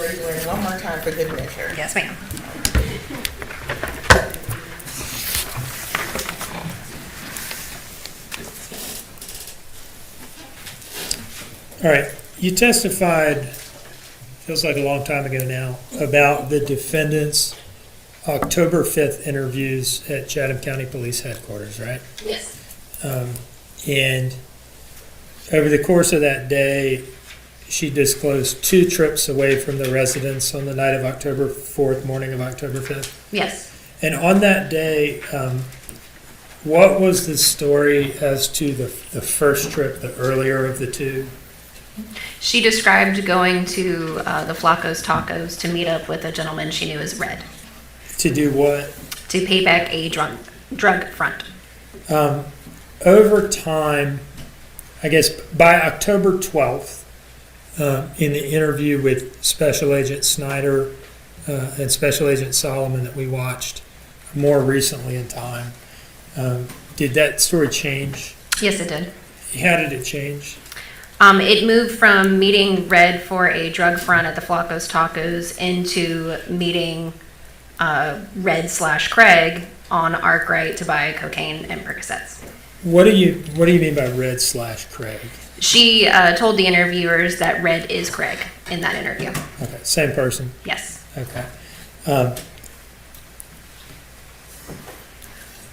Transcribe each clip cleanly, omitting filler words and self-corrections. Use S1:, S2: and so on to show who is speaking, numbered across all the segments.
S1: We're doing one more time for good measure.
S2: Yes, ma'am.
S3: All right, you testified, feels like a long time ago now, about the defendant's October 5th interviews at Chatham County Police Headquarters, right?
S2: Yes.
S3: And over the course of that day, she disclosed 2 trips away from the residence on the night of October 4th, morning of October 5th.
S2: Yes.
S3: And on that day, what was the story as to the first trip, the earlier of the 2?
S2: She described going to the Flacco's Tacos to meet up with a gentleman she knew as Red
S3: To do what?
S2: to pay back a drug front.
S3: Over time, I guess by October 12th, in the interview with Special Agent Snyder and Special Agent Solomon that we watched more recently in time, did that story change?
S2: Yes, it did.
S3: How did it change?
S2: It moved from meeting Red for a drug front at the Flacco's Tacos into meeting Red/Craig on Arkwright to buy cocaine and Percocets.
S3: What do you mean by Red/Craig?
S2: She told the interviewers that Red is Craig in that interview.
S3: Okay, same person.
S2: Yes.
S3: Okay.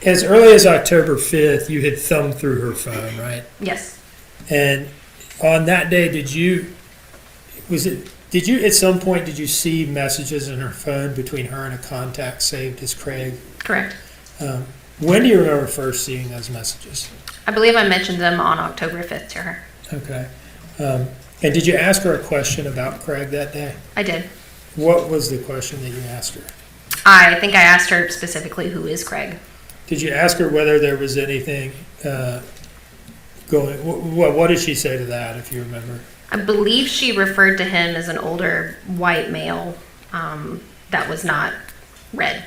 S3: As early as October 5th, you had thumbed through her phone, right?
S2: Yes.
S3: And on that day, did you at some point, did you see messages in her phone between her and a contact saved as Craig?
S2: Correct.
S3: When do you remember first seeing those messages?
S2: I believe I mentioned them on October 5th to her.
S3: Okay. And did you ask her a question about Craig that day?
S2: I did.
S3: What was the question that you asked her?
S2: I think I asked her specifically who is Craig.
S3: Did you ask her whether there was anything going? What did she say to that, if you remember?
S2: I believe she referred to him as an older white male that was not Red.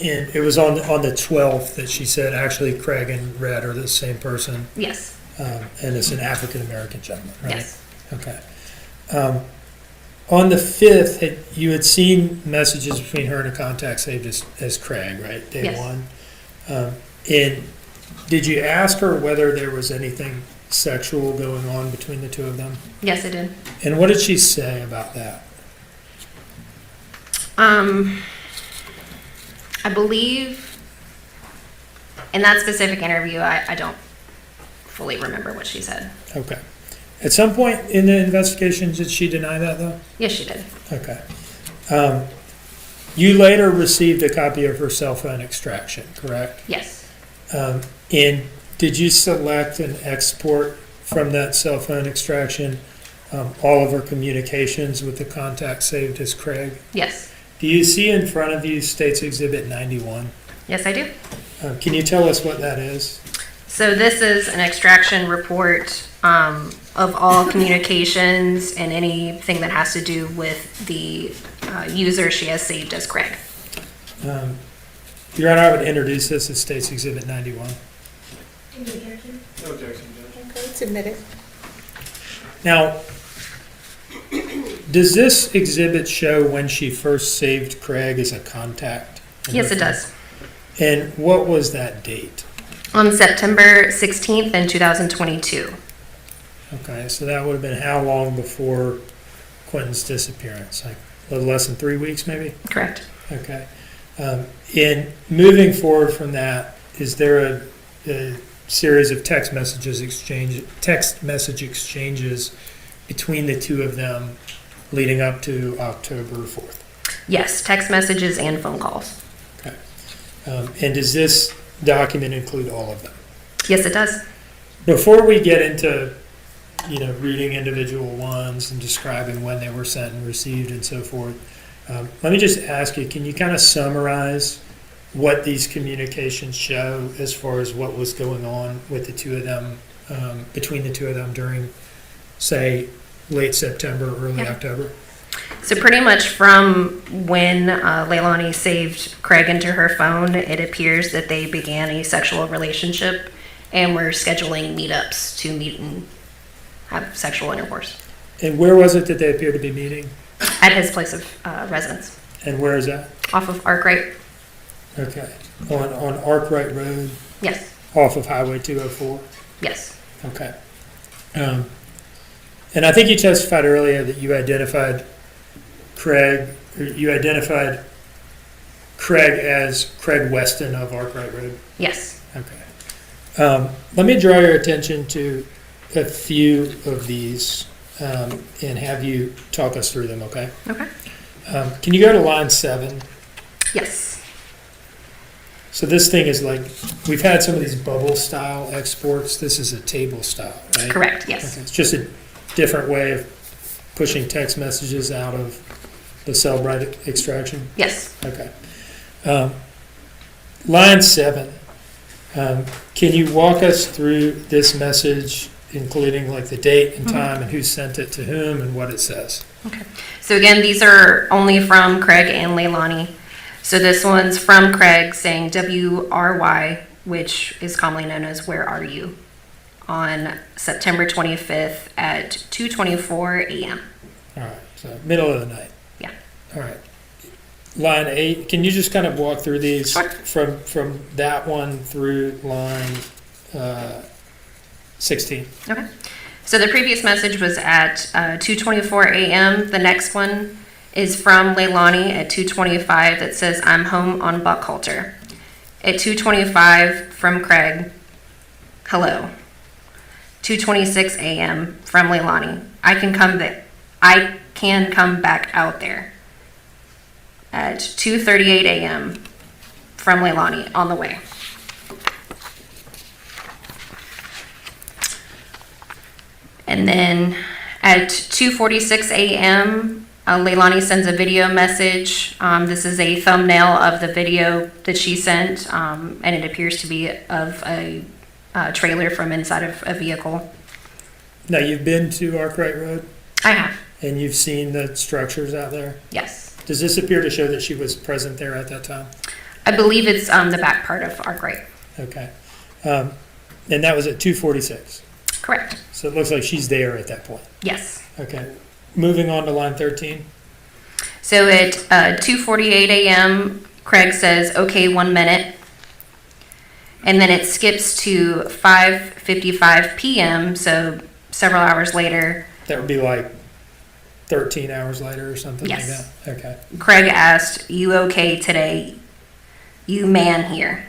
S3: And it was on the 12th that she said actually Craig and Red are the same person.
S2: Yes.
S3: And it's an African American gentleman, right?
S2: Yes.
S3: Okay. On the 5th, you had seen messages between her and a contact saved as Craig, right? Day
S2: Yes.
S3: 1. And did you ask her whether there was anything sexual going on between the 2 of them?
S2: Yes, I did.
S3: And what did she say about that?
S2: I believe in that specific interview, I don't fully remember what she said.
S3: Okay. At some point in the investigation, did she deny that, though?
S2: Yes, she did.
S3: Okay. You later received a copy of her cell phone extraction, correct?
S2: Yes.
S3: And did you select and export from that cell phone extraction all of her communications with the contact saved as Craig?
S2: Yes.
S3: Do you see in front of you State's Exhibit 91?
S2: Yes, I do.
S3: Can you tell us what that is?
S2: So this is an extraction report of all communications and anything that has to do with the user she has saved as Craig.
S3: Your Honor, I would introduce this as State's Exhibit 91.
S1: No objection, Judge. Okay, submitted.
S3: Now, does this exhibit show when she first saved Craig as a contact?
S2: Yes, it does.
S3: And what was that date?
S2: On September 16th in 2022.
S3: Okay, so that would have been how long before Quinton's disappearance? Like a little less than 3 weeks, maybe?
S2: Correct.
S3: Okay. In moving forward from that, is there a series of text message exchanges between the 2 of them leading up to October 4th?
S2: Yes, text messages and phone calls.
S3: Okay. And does this document include all of them?
S2: Yes, it does.
S3: Before we get into, reading individual ones and describing when they were sent and received and so forth, let me just ask you, can you kind of summarize what these communications show as far as what was going on with the 2 of them, between the 2 of them during, say, late September, early October?
S2: So pretty much from when Leilani saved Craig into her phone, it appears that they began a sexual relationship and were scheduling meetups to meet and have sexual intercourse.
S3: And where was it that they appeared to be meeting?
S2: at his place of residence,
S3: And where is that?
S2: off of Arkwright.
S3: Okay. On Arkwright Road,
S2: Yes,
S3: off of Highway 204?
S2: yes,
S3: Okay. And I think you testified earlier that you identified Craig as Craig Weston of Arkwright Road.
S2: yes.
S3: Okay. Let me draw your attention to a few of these and have you talk us through them, okay?
S2: Okay.
S3: Can you go to line 7?
S2: Yes,
S3: So this thing is like, we've had some of these bubble style exports. This is a table style, right?
S2: correct, yes.
S3: Okay. It's just a different way of pushing text messages out of the Cellbrite extraction.
S2: Yes.
S3: Okay. Line 7. Can you walk us through this message, including like the date and time and who sent it to whom and what it says?
S2: Okay. So again, these are only from Craig and Leilani. So this one's from Craig saying WRY, which is commonly known as Where Are You, on September 25th at 2:24 a.m.
S3: All right. So middle of the night.
S2: Yeah.
S3: All right. Line 8. Can you just kind of walk through these
S2: Sure.
S3: from that one through line 16?
S2: Okay. So the previous message was at 2:24 a.m. The next one is from Leilani at 2:25 that says, I'm home on Buckhalter. At 2:25 from Craig, hello. 2:26 a.m. from Leilani, I can come back out there. At 2:38 a.m. from Leilani, on the way. And then at 2:46 a.m., Leilani sends a video message. This is a thumbnail of the video that she sent, and it appears to be of a trailer from inside of a vehicle.
S3: Now, you've been to Arkwright Road
S2: I have,
S3: and you've seen the structures out there?
S2: yes.
S3: Does this appear to show that she was present there at that time?
S2: I believe it's the back part of Arkwright.
S3: Okay. And that was at 2:46.
S2: Correct.
S3: So it looks like she's there at that point.
S2: Yes.
S3: Okay. Moving on to line 13.
S2: So at 2:48 a.m., Craig says, okay, 1 minute. And then it skips to 5:55 p.m., so several hours later.
S3: That would be like 13 hours later or something
S2: Yes.
S3: like that? Okay.
S2: Craig asked, you okay today? You man here.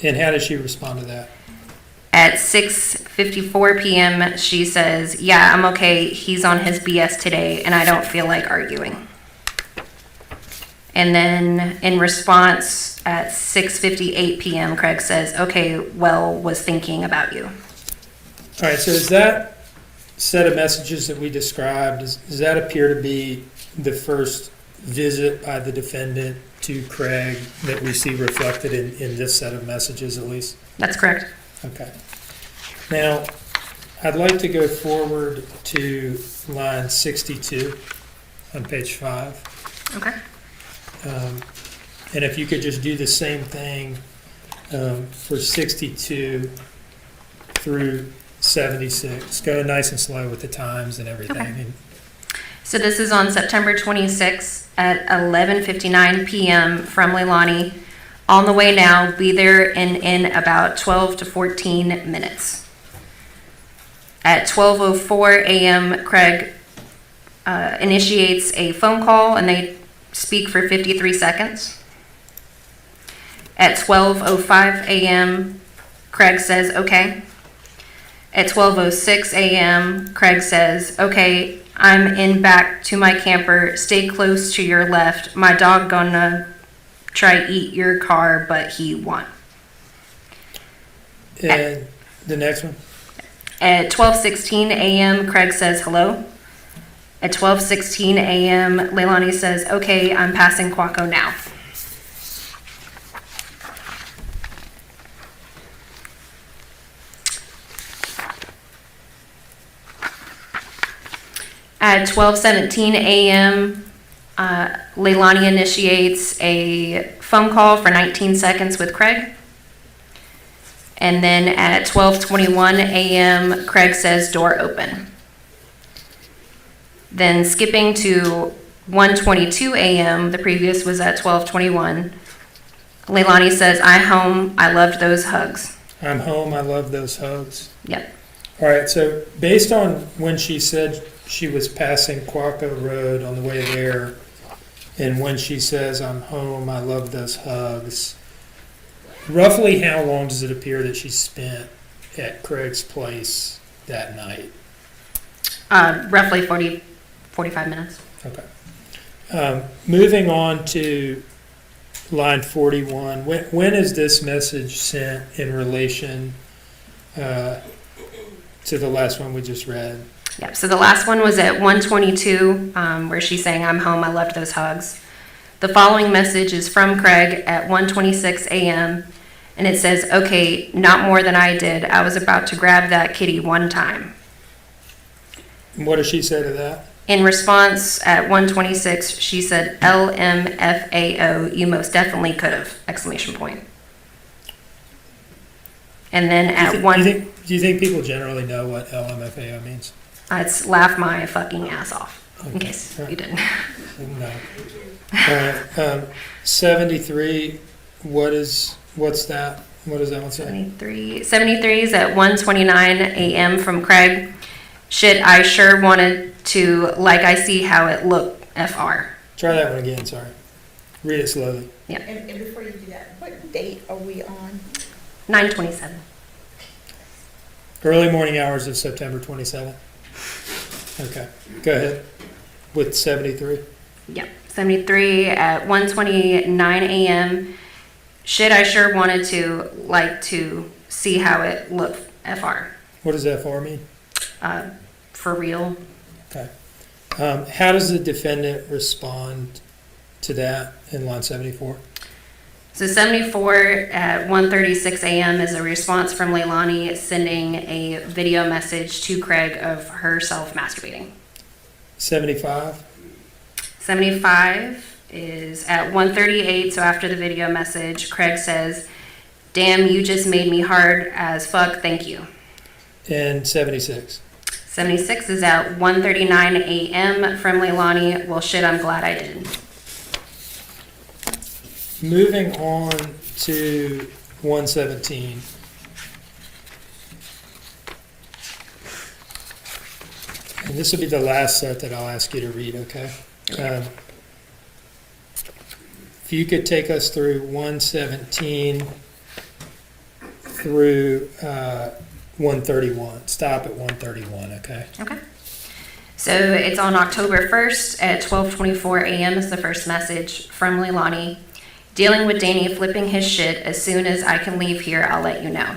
S3: And how did she respond to that?
S2: At 6:54 p.m., she says, yeah, I'm okay. He's on his BS today, and I don't feel like arguing. And then in response, at 6:58 p.m., Craig says, okay, well, was thinking about you.
S3: All right, so is that set of messages that we described, does that appear to be the first visit by the defendant to Craig that we see reflected in this set of messages at least?
S2: That's correct.
S3: Okay. Now, I'd like to go forward to line 62 on page 5.
S2: Okay.
S3: And if you could just do the same thing for 62 through 76. Go nice and slow with the times and everything.
S2: Okay. So this is on September 26th at 11:59 p.m. from Leilani. On the way now, be there in about 12 to 14 minutes. At 12:04 a.m., Craig initiates a phone call and they speak for 53 seconds. At 12:05 a.m., Craig says, okay. At 12:06 a.m., Craig says, okay, I'm in back to my camper. Stay close to your left. My dog gonna try eat your car, but he won't.
S3: And the next one?
S2: At 12:16 a.m., Craig says hello. At 12:16 a.m., Leilani says, okay, I'm passing Quaco now. At 12:17 a.m., Leilani initiates a phone call for 19 seconds with Craig. And then at 12:21 a.m., Craig says, door open. Then skipping to 1:22 a.m., the previous was at 12:21. Leilani says, I'm home, I loved those hugs.
S3: I'm home, I love those hugs.
S2: Yep.
S3: All right, so based on when she said she was passing Quaco Road on the way there, and when she says, I'm home, I love those hugs, roughly how long does it appear that she spent at Craig's place that night?
S2: Roughly 45 minutes.
S3: Okay. Moving on to line 41, when is this message sent in relation to the last one we just read?
S2: Yep, so the last one was at 1:22, where she's saying, I'm home, I loved those hugs. The following message is from Craig at 1:26 a.m., and it says, okay, not more than I did. I was about to grab that kitty one time.
S3: What does she say to that?
S2: In response, at 1:26, she said, LMFAO, you most definitely could have, exclamation point. And then at
S3: Do you think people generally know what LMFAO means?
S2: It's laugh my fucking ass off, in case you didn't.
S3: No. All right. 73, what's that? What does that one say?
S2: 73 is at 1:29 a.m. from Craig. Shit, I sure wanted to, like I see how it looked, FR.
S3: Try that one again, sorry. Read it slowly.
S2: Yeah.
S1: And before you do that, what date are we on?
S2: 9:27.
S3: Early morning hours of September 27th. Okay, go ahead with 73.
S2: Yep. 73 at 1:29 a.m. Shit, I sure wanted to, like to see how it looked, FR.
S3: What does FR mean?
S2: For real.
S3: Okay. How does the defendant respond to that in line 74?
S2: So 74 at 1:36 a.m. is a response from Leilani sending a video message to Craig of herself masturbating.
S3: 75?
S2: 75 is at 1:38, so after the video message, Craig says, damn, you just made me hard as fuck, thank you.
S3: And 76?
S2: 76 is at 1:39 a.m. from Leilani, well shit, I'm glad I did.
S3: Moving on to 117. And this will be the last set that I'll ask you to read, okay? If you could take us through 117 through 131. Stop at 131, okay?
S2: Okay. So it's on October 1st at 12:24 a.m. is the first message from Leilani. Dealing with Danny flipping his shit. As soon as I can leave here, I'll let you know.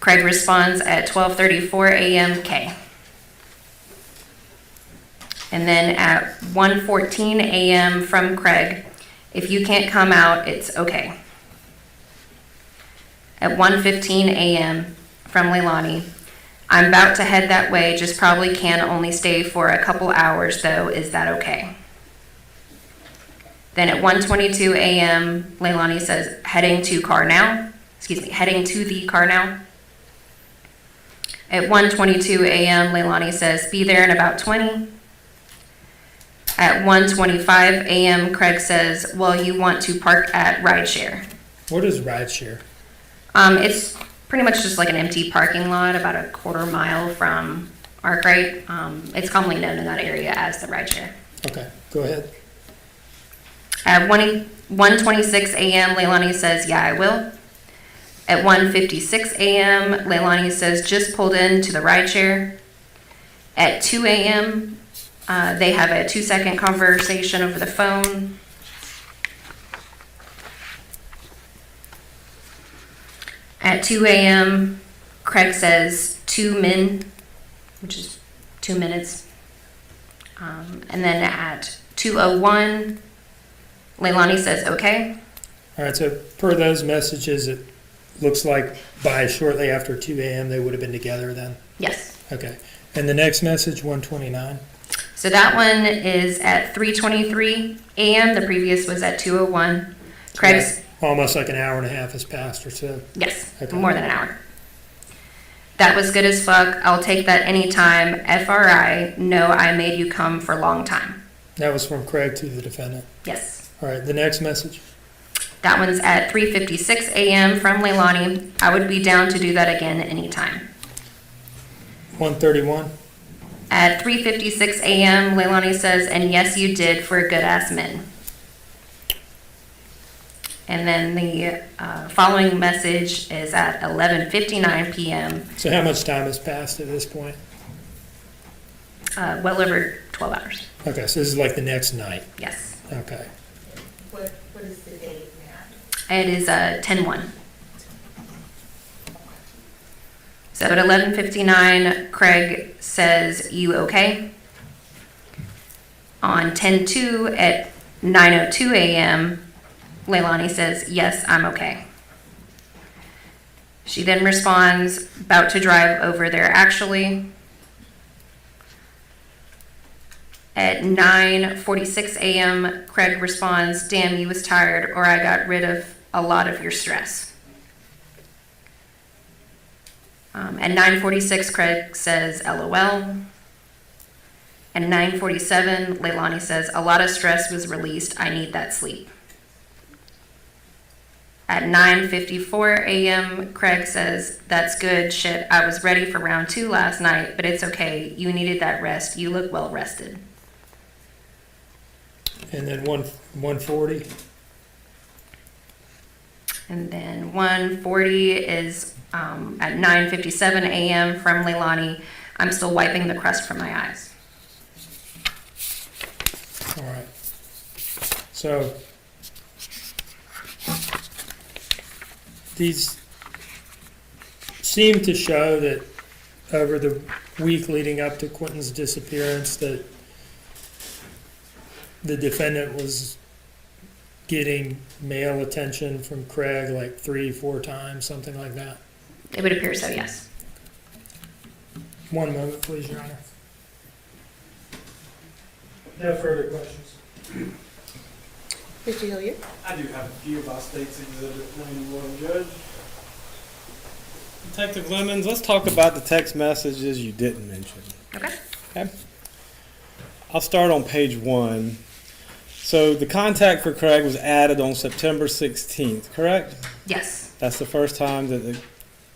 S2: Craig responds at 12:34 a.m. K. And then at 1:14 a.m. from Craig, if you can't come out, it's okay. At 1:15 a.m. from Leilani, I'm about to head that way, just probably can only stay for a couple hours though, is that okay? Then at 1:22 a.m., Leilani says, heading to the car now. At 1:22 a.m., Leilani says, be there in about 20. At 1:25 a.m., Craig says, well, you want to park at rideshare.
S3: What is rideshare?
S2: It's pretty much just like an empty parking lot about a quarter mile from Arkwright. It's commonly known in that area as the rideshare.
S3: Okay, go ahead.
S2: At 1:26 a.m., Leilani says, yeah, I will. At 1:56 a.m., Leilani says, just pulled into the rideshare. At 2 a.m., they have a 2-second conversation over the phone. At 2 a.m., Craig says 2 min, which is 2 minutes. And then at 2:01, Leilani says, okay.
S3: All right, so per those messages, it looks like by shortly after 2 a.m. they would have been together then?
S2: Yes.
S3: Okay. And the next message, 129?
S2: So that one is at 3:23 a.m. The previous was at 2:01. Craig's
S3: Almost like an hour and a half has passed or so.
S2: yes,
S3: Okay.
S2: more than an hour. That was good as fuck. I'll take that anytime. FRI, no, I made you come for a long time.
S3: That was from Craig to the defendant.
S2: Yes.
S3: All right, the next message.
S2: That one's at 3:56 a.m. from Leilani. I would be down to do that again anytime.
S3: 131.
S2: At 3:56 a.m., Leilani says, and yes, you did for a good-ass min. And then the following message is at 11:59 p.m.
S3: So how much time has passed at this point?
S2: Well over 12 hours.
S3: Okay, so this is like the next night.
S2: Yes.
S3: Okay.
S1: What is the date now?
S2: It is 10:01. So at 11:59, Craig says, you okay? On 10:02 at 9:02 a.m., Leilani says, yes, I'm okay. She then responds, about to drive over there actually. At 9:46 a.m., Craig responds, damn, you was tired, or I got rid of a lot of your stress. At 9:46, Craig says, LOL. At 9:47, Leilani says, a lot of stress was released. I need that sleep. At 9:54 a.m., Craig says, that's good, shit. I was ready for round 2 last night, but it's okay. You needed that rest. You look well rested.
S3: And then 140.
S2: And then 1:40 is at 9:57 a.m. from Leilani. I'm still wiping the crust from my eyes.
S3: All right. So these seem to show that over the week leading up to Quinton's disappearance that the defendant was getting male attention from Craig like 3-4 times, something like that.
S2: It would appear so, yes.
S3: One moment, please, Your Honor. No further questions.
S1: Mr. Hilliard?
S4: I do have a few about State's Exhibit 91, Judge. Detective Lemons, let's talk about the text messages you didn't mention.
S2: Okay.
S4: Okay. I'll start on page 1. So the contact for Craig was added on September 16th, correct?
S2: Yes.
S4: That's the first time that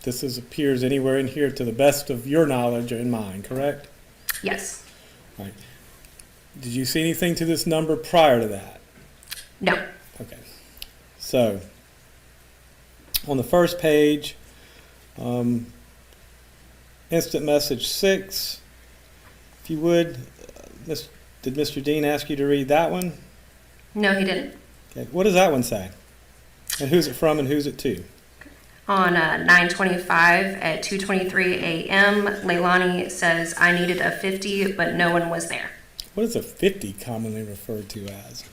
S4: this appears anywhere in here to the best of your knowledge or in mine, correct?
S2: Yes.
S4: All right. Did you see anything to this number prior to that?
S2: No.
S4: Okay. So, on the first page, instant message 6, if you would, did Mr. Dean ask you to read that one?
S2: No, he didn't.
S4: Okay. What does that one say? And who's it from and who's it to?
S2: On 9:25 at 2:23 a.m., Leilani says, I needed a 50, but no one was there.
S4: What is a 50 commonly referred to as?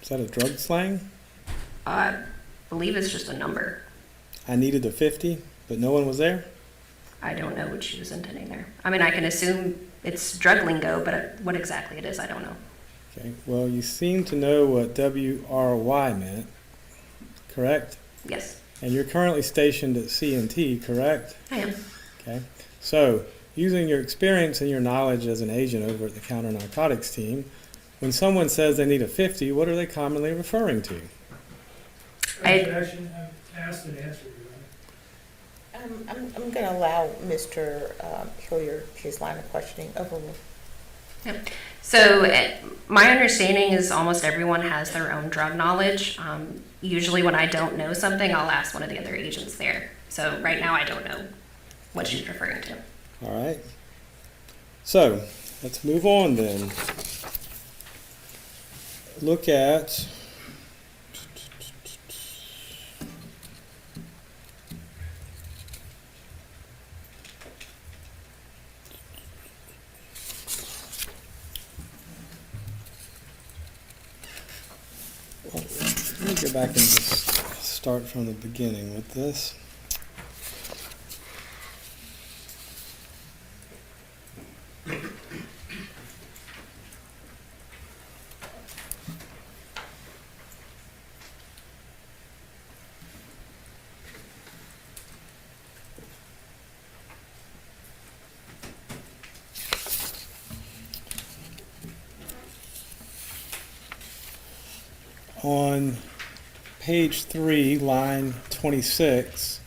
S4: Is that a drug slang?
S2: I believe it's just a number.
S4: I needed a 50, but no one was there?
S2: I don't know what she was intending there. I mean, I can assume it's drug lingo, but what exactly it is, I don't know.
S4: Okay. Well, you seem to know what WRY meant, correct?
S2: Yes,
S4: And you're currently stationed at C&T, correct?
S2: I am.
S4: Okay. So, using your experience and your knowledge as an agent over at the counter narcotics team, when someone says they need a 50, what are they commonly referring to?
S3: Objection, asked and answered.
S1: I'm going to allow Mr. Hilliard his line of questioning. Overruled.
S2: Yep. So my understanding is almost everyone has their own drug knowledge. Usually when I don't know something, I'll ask one of the other agents there. So right now I don't know what she's referring to.
S4: All right. So, let's move on then. Look at let me go back and just start from the beginning with this. On page 3, line 26,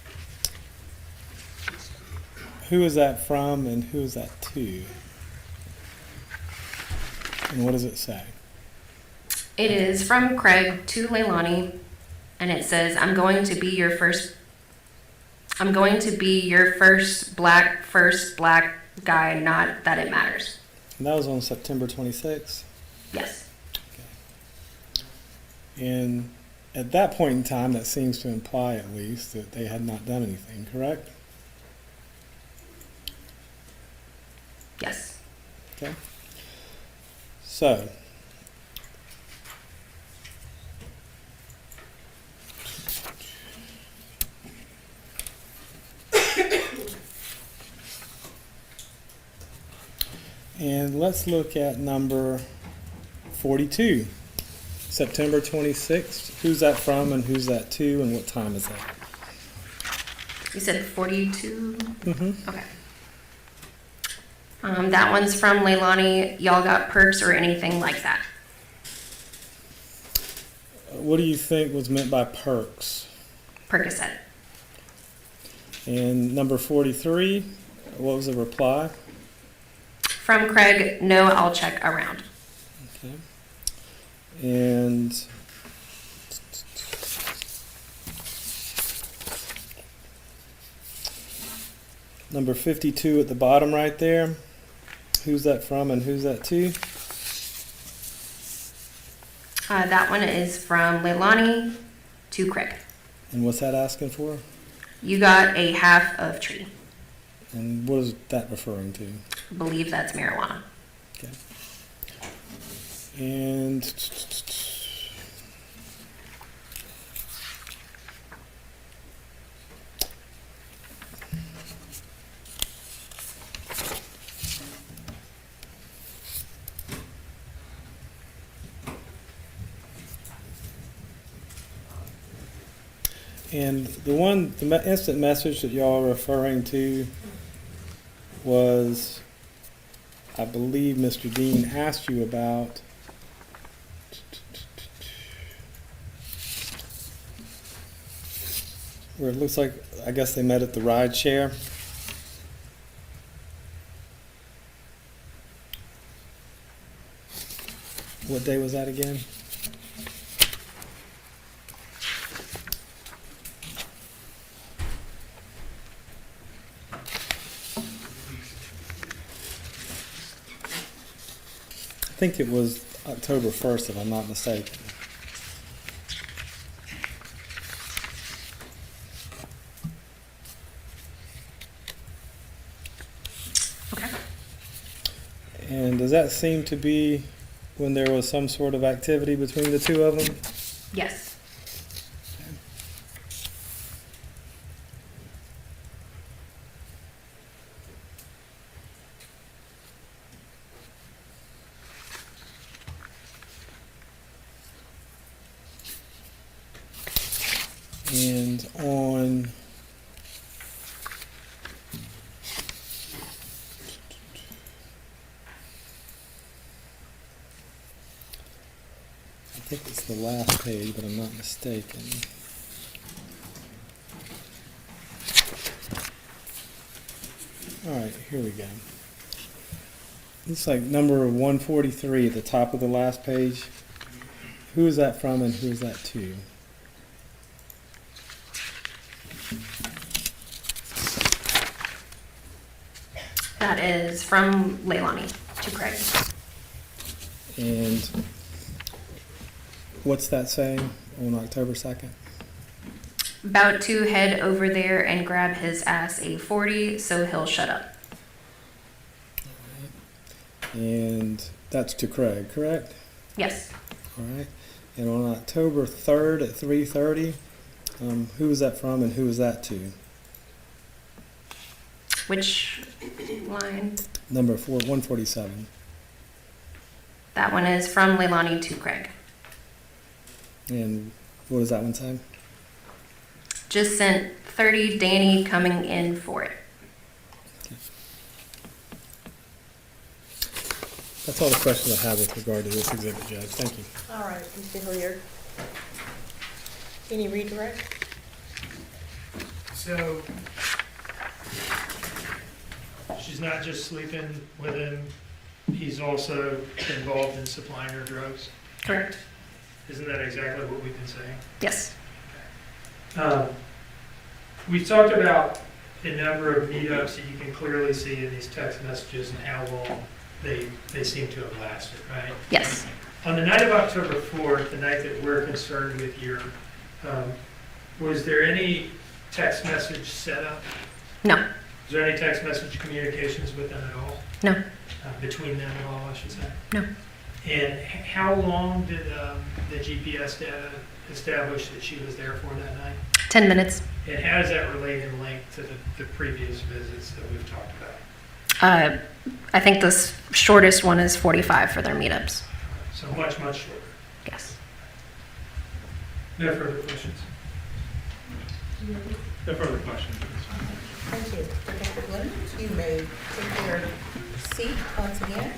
S4: who is that from and who is that to? And what does it say?
S2: It is from Craig to Leilani, and it says, I'm going to be your first black guy, not that it matters.
S4: And that was on September 26th.
S2: Yes.
S4: And at that point in time, that seems to imply at least that they had not done anything, correct?
S2: Yes.
S4: Okay. So, and let's look at number 42, September 26th. Who's that from and who's that to and what time is that?
S2: You said 42?
S4: Mm-hmm.
S2: Okay. That one's from Leilani. Y'all got perks or anything like that?
S4: What do you think was meant by perks?
S2: Percocet.
S4: And number 43, what was the reply?
S2: From Craig, no, I'll check around.
S4: Okay. And number 52 at the bottom right there, who's that from and who's that to?
S2: That one is from Leilani to Craig.
S4: And what's that asking for?
S2: You got a half of tree.
S4: And what is that referring to?
S2: Believe that's marijuana.
S4: Okay. And the instant message that y'all are referring to was, I believe Mr. Dean asked you about where it looks like, I guess they met at the ride share. What day was that again? I think it was October 1st, if I'm not mistaken.
S2: Okay.
S4: And does that seem to be when there was some sort of activity between the two of them?
S2: Yes.
S4: And on I think it's the last page, but I'm not mistaken. All right, here we go. It's like number 143 at the top of the last page. Who is that from and who is that to?
S2: That is from Leilani to Craig.
S4: And what's that saying on October 2nd?
S2: About to head over there and grab his ass a 40 so he'll shut up.
S4: And that's to Craig, correct?
S2: Yes.
S4: All right. And on October 3rd at 3:30, who is that from and who is that to?
S2: Which line?
S4: Number 147.
S2: That one is from Leilani to Craig.
S4: And what does that one say?
S2: Just sent 30 Danny coming in for it.
S4: That's all the questions I have with regard to this exhibit, Judge. Thank you.
S1: All right, Mr. Hilliard. Any redirect?
S3: So, she's not just sleeping with him, he's also involved in supplying her drugs?
S2: Correct.
S3: Isn't that exactly what we've been saying?
S2: Yes.
S3: We've talked about the number of meetups that you can clearly see in these text messages and how long they seem to have lasted, right?
S2: Yes.
S3: On the night of October 4th, the night that we're concerned with your, was there any text message set up?
S2: No.
S3: Was there any text message communications with them at all?
S2: No.
S3: Between them at all, I should say?
S2: No.
S3: And how long did the GPS data establish that she was there for that night?
S2: 10 minutes.
S3: And how does that relate in length to the previous visits that we've talked about?
S2: I think the shortest one is 45 for their meetups.
S3: So much, much shorter.
S2: Yes.
S3: No further questions? No further questions.
S1: Thank you. Detective Leonard, you may take your seat once again.